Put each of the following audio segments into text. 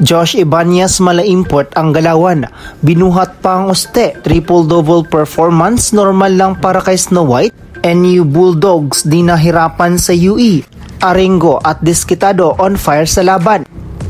Josh Ibanez malaimport ang galawan. Binuhat pa ang uste. Triple-double performance, normal lang para kay Snow White. NU Bulldogs di nahirapan sa UE. Aringo at Desquitado on fire sa laban.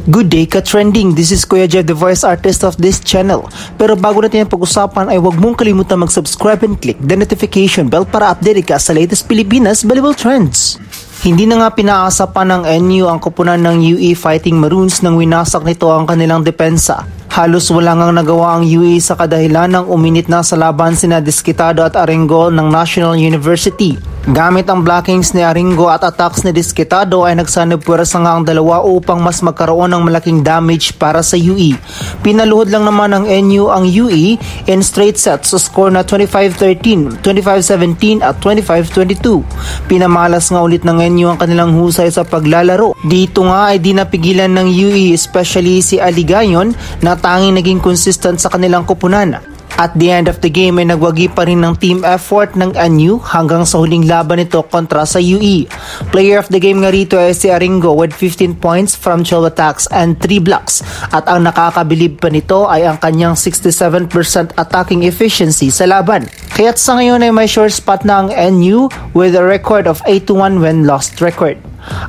Good day ka-trending, this is Kuya Jeff, the voice artist of this channel. Pero bago natin ang pag-usapan ay huwag mong kalimutan mag-subscribe and click the notification bell para update ka sa latest Pilipinas volleyball trends. Hindi na nga pinaasa pa ng NU ang koponan ng UE Fighting Maroons nang winasak nito ang kanilang depensa. Halos wala ngang nagawa ang UE sa kadahilan ng uminit na sa laban sina Desquitado at Aringo ng National University. Gamit ang blockings ni Aringo at attacks ni Desquitado ay nagsanibpuwersa nga ang dalawa upang mas magkaroon ng malaking damage para sa UE. Pinaluhod lang naman ng NU ang UE in straight sets sa score na 25-13, 25-17 at 25-22. Pinamalas nga ulit ng NU ang kanilang husay sa paglalaro. Dito nga ay di napigilan ng UE, especially si Aligayon na tanging naging consistent sa kanilang koponan. At the end of the game ay nagwagi pa rin ng team effort ng NU hanggang sa huling laban nito kontra sa UE. Player of the game nga rito ay si Aringo with 15 points from 12 attacks and 3 blocks. At ang nakakabilib pa nito ay ang kanyang 67% attacking efficiency sa laban. Kaya't sa ngayon ay may sure spot na ang NU with a record of 8-1 when lost record.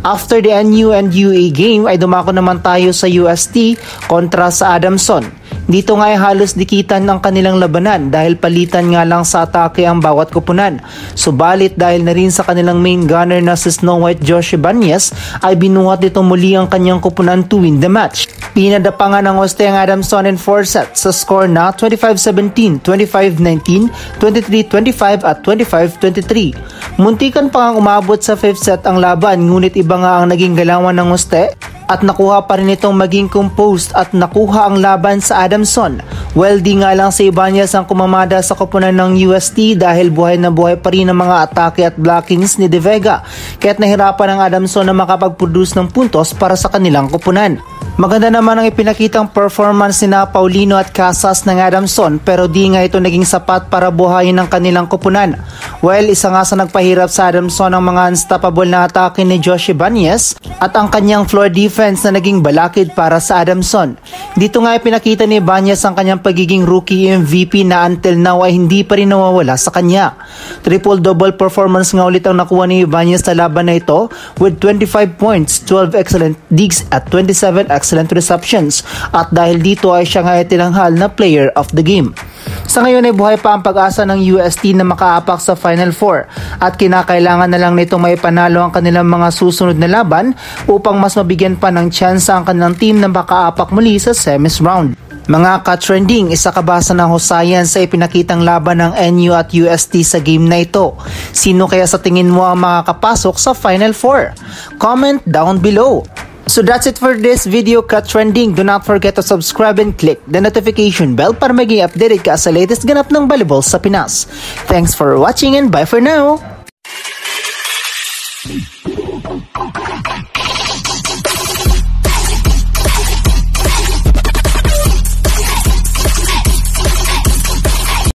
After the NU and UE game ay dumako naman tayo sa UST kontra sa Adamson. Dito nga ay halos dikitan ang kanilang labanan dahil palitan nga lang sa atake ang bawat koponan. Subalit dahil na rin sa kanilang main gunner na si Snow White Josh Ibanez ay binuhat nito muli ang kanyang koponan to win the match. Pinadapa nga ng Oste ang Adamson in 4 sets sa score na 25-17, 25-19, 23-25 at 25-23. Muntikan pa nga umabot sa 5th set ang laban, ngunit iba nga ang naging galawan ng Oste at nakuha pa rin itong maging composed at nakuha ang laban sa Adamson. Well, di nga lang si Ibanez ang kumamada sa koponan ng UST dahil buhay na buhay pa rin ang mga atake at blockings ni De Vega, kaya't nahirapan ang Adamson na makapag-produce ng puntos para sa kanilang koponan. Maganda naman ang ipinakitang performance ni Paulino at Casas ng Adamson, pero di nga ito naging sapat para buhayin ang kanilang koponan. Well, isa nga sa nagpahirap sa Adamson ang mga unstoppable na atake ni Josh Ibanez at ang kanyang floor defense na naging balakid para sa Adamson. Dito nga ipinakita ni Ibanez ang kanyang pagiging rookie MVP na until now ay hindi pa rin nawawala sa kanya. Triple-double performance nga ulit ang nakuha ni Ibanez sa laban na ito with 25 points, 12 excellent digs at 27 excellent receptions, at dahil dito ay siya nga itinanghal na player of the game. Sa ngayon ay buhay pa ang pag-asa ng UST na makaapak sa Final Four at kinakailangan na lang nitong maipanalo ang kanilang mga susunod na laban upang mas mabigyan pa ng tsansa ang kanilang team na makaapak muli sa semis round. Mga ka-trending, isa ka ba sa nahusayan sa ipinakitang laban ng NU at UST sa game na ito? Sino kaya sa tingin mo ang makakapasok sa Final Four? Comment down below. So that's it for this video ka-trending. Do not forget to subscribe and click the notification bell para maging updated ka sa latest ganap ng volleyball sa Pinas. Thanks for watching and bye for now!